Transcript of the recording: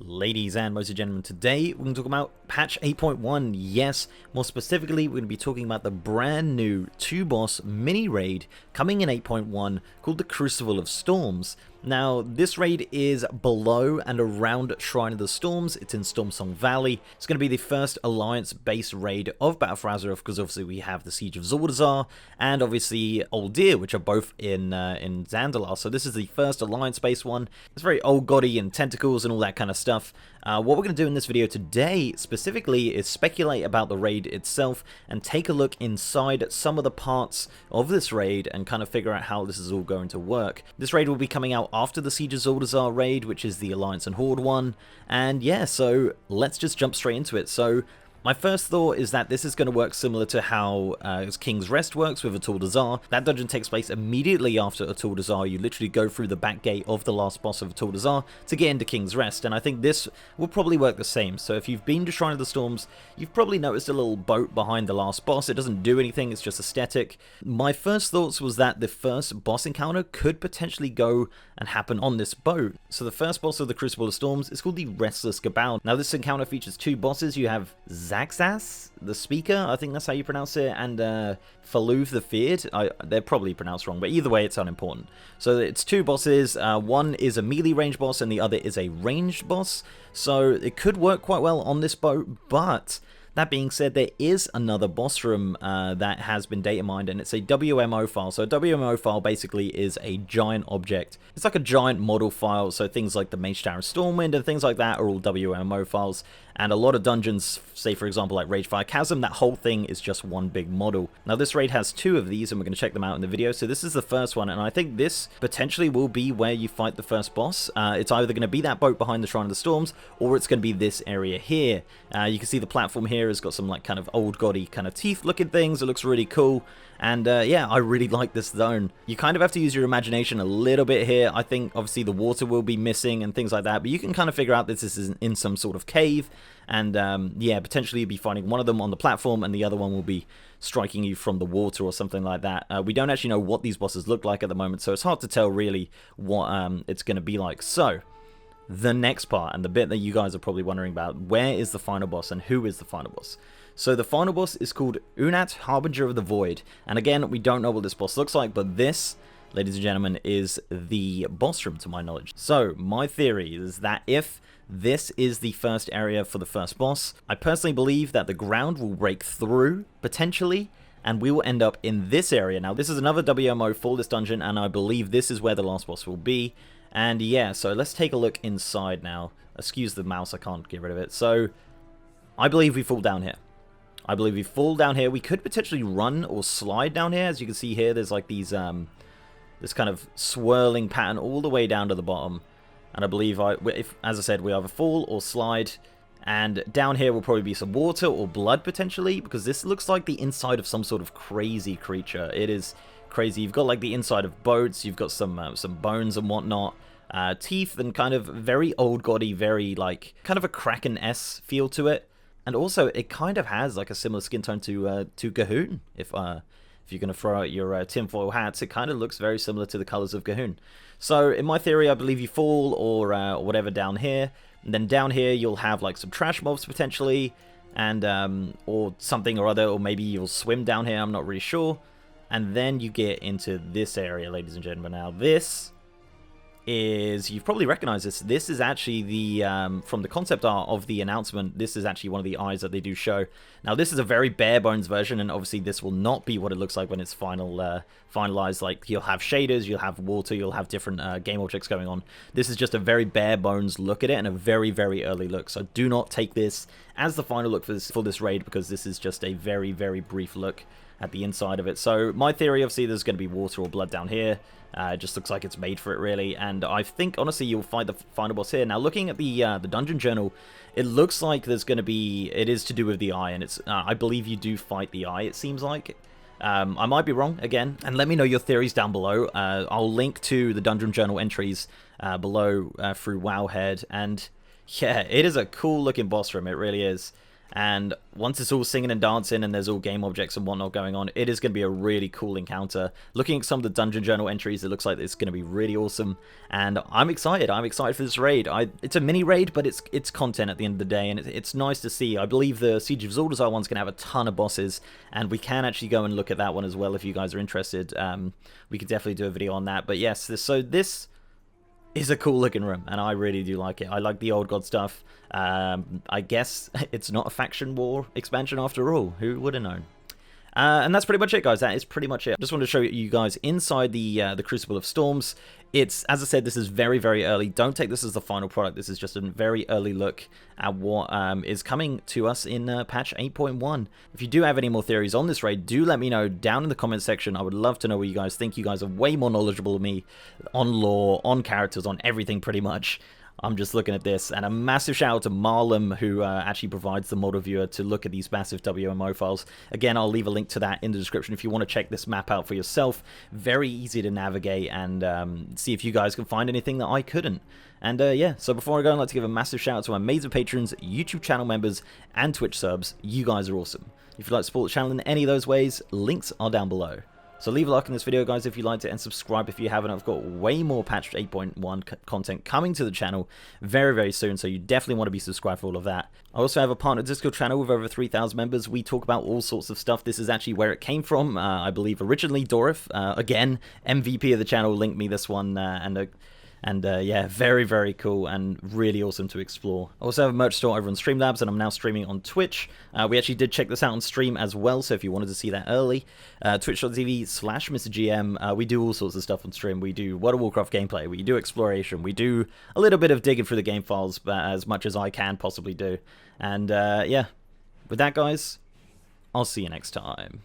Ladies and most gentlemen, today we're going to talk about patch 8.1. Yes, more specifically, we're going to be talking about the brand new 2-boss mini raid coming in 8.1 called the Crucible of Storms. Now, this raid is below and around Shrine of the Storms. It's in Stormsong Valley. It's going to be the first Alliance-based raid of Battle for Azeroth, because obviously we have the Siege of Zaldazar and obviously Uldir, which are both in Zandalar. So this is the first Alliance-based one. It's very old goddy and tentacles and all that kind of stuff. What we're going to do in this video today specifically is speculate about the raid itself and take a look inside some of the parts of this raid and kind of figure out how this is all going to work. This raid will be coming out after the Siege of Zaldazar raid, which is the Alliance and Horde one, and yeah, so let's just jump straight into it. So my first thought is that this is going to work similar to how King's Rest works with Uu'nat. That dungeon takes place immediately after Uu'nat. You literally go through the back gate of the last boss of Uu'nat to get into King's Rest, and I think this will probably work the same. So if you've been to Shrine of the Storms, you've probably noticed a little boat behind the last boss. It doesn't do anything, it's just aesthetic. My first thoughts was that the first boss encounter could potentially go and happen on this boat. So the first boss of the Crucible of Storms is called the Restless Cabal. Now this encounter features two bosses. You have Zaxas, the Speaker, I think that's how you pronounce it, and Faluv the Feared. They're probably pronounced wrong, but either way it's unimportant. So it's two bosses. One is a melee range boss and the other is a ranged boss. So it could work quite well on this boat, but that being said, there is another boss room that has been data mined, and it's a WMO file. So a WMO file basically is a giant object. It's like a giant model file, so things like the Mage Tower of Stormwind and things like that are all WMO files. And a lot of dungeons, say for example like Ragefire Chasm, that whole thing is just one big model. Now this raid has two of these, and we're going to check them out in the video. So this is the first one, and I think this potentially will be where you fight the first boss. It's either going to be that boat behind the Shrine of the Storms, or it's going to be this area here. You can see the platform here has got some like kind of old goddy kind of teeth looking things. It looks really cool. And yeah, I really like this zone. You kind of have to use your imagination a little bit here. I think obviously the water will be missing and things like that, but you can kind of figure out that this is in some sort of cave. And yeah, potentially you'll be finding one of them on the platform and the other one will be striking you from the water or something like that. We don't actually know what these bosses look like at the moment, so it's hard to tell really what it's going to be like. So the next part, and the bit that you guys are probably wondering about, where is the final boss and who is the final boss? So the final boss is called Uu'nat, Harbinger of the Void. And again, we don't know what this boss looks like, but this, ladies and gentlemen, is the boss room to my knowledge. So my theory is that if this is the first area for the first boss, I personally believe that the ground will break through, potentially, and we will end up in this area. Now this is another WMO for this dungeon, and I believe this is where the last boss will be. And yeah, so let's take a look inside now. Excuse the mouse, I can't get rid of it. So I believe we fall down here. I believe we fall down here. We could potentially run or slide down here. As you can see here, there's like these this kind of swirling pattern all the way down to the bottom. And I believe, as I said, we either fall or slide. And down here will probably be some water or blood potentially, because this looks like the inside of some sort of crazy creature. It is crazy. You've got like the inside of boats. You've got some bones and whatnot. Teeth and kind of very old goddy, very like kind of a Kraken-esque feel to it. And also, it kind of has like a similar skin tone to Gahun. If you're going to throw out your tinfoil hats, it kind of looks very similar to the colors of Gahun. So in my theory, I believe you fall or whatever down here. And then down here, you'll have like some trash mobs potentially, and or something or other, or maybe you'll swim down here. I'm not really sure. And then you get into this area, ladies and gentlemen. Now this is, you've probably recognized this. This is actually the, from the concept art of the announcement, this is actually one of the eyes that they do show. Now this is a very bare bones version, and obviously this will not be what it looks like when it's finalized. Like you'll have shaders, you'll have water, you'll have different game objects going on. This is just a very bare bones look at it, and a very, very early look. So do not take this as the final look for this raid, because this is just a very, very brief look at the inside of it. So my theory, obviously, there's going to be water or blood down here. It just looks like it's made for it, really. And I think, honestly, you'll find the final boss here. Now, looking at the dungeon journal, it looks like there's going to be, it is to do with the eye, and it's, I believe you do fight the eye, it seems like. I might be wrong, again, and let me know your theories down below. I'll link to the dungeon journal entries below through Wowhead, and yeah, it is a cool looking boss room, it really is. And once it's all singing and dancing and there's all game objects and whatnot going on, it is going to be a really cool encounter. Looking at some of the dungeon journal entries, it looks like it's going to be really awesome. And I'm excited. I'm excited for this raid. It's a mini raid, but it's content at the end of the day, and it's nice to see. I believe the Siege of Zaldazar one's going to have a ton of bosses, and we can actually go and look at that one as well if you guys are interested. We could definitely do a video on that. But yes, this is a cool looking room, and I really do like it. I like the old god stuff. I guess it's not a faction war expansion after all. Who would have known? And that's pretty much it, guys. That is pretty much it. Just wanted to show you guys inside the Crucible of Storms. It's, as I said, this is very, very early. Don't take this as the final product. This is just a very early look at what is coming to us in patch 8.1. If you do have any more theories on this raid, do let me know down in the comment section. I would love to know what you guys think. You guys are way more knowledgeable than me on lore, on characters, on everything pretty much. I'm just looking at this, and a massive shout out to Marlem, who actually provides the model viewer to look at these massive WMO files. Again, I'll leave a link to that in the description if you want to check this map out for yourself. Very easy to navigate and see if you guys can find anything that I couldn't. And yeah, so before I go, I'd like to give a massive shout out to my amazing patrons, YouTube channel members, and Twitch subs. You guys are awesome. If you'd like to support the channel in any of those ways, links are down below. So leave a like on this video, guys, if you liked it, and subscribe if you haven't. I've got way more patch 8.1 content coming to the channel very, very soon, so you definitely want to be subscribed for all of that. I also have a partner Discord channel with over 3,000 members. We talk about all sorts of stuff. This is actually where it came from. I believe originally Dorif, again, MVP of the channel, linked me this one, and yeah, very, very cool and really awesome to explore. I also have a merch store over on Streamlabs, and I'm now streaming on Twitch. We actually did check this out on stream as well, so if you wanted to see that early, twitch.tv/MrGM. We do all sorts of stuff on stream. We do World of Warcraft gameplay, we do exploration, we do a little bit of digging through the game files, as much as I can possibly do. And yeah, with that, guys, I'll see you next time.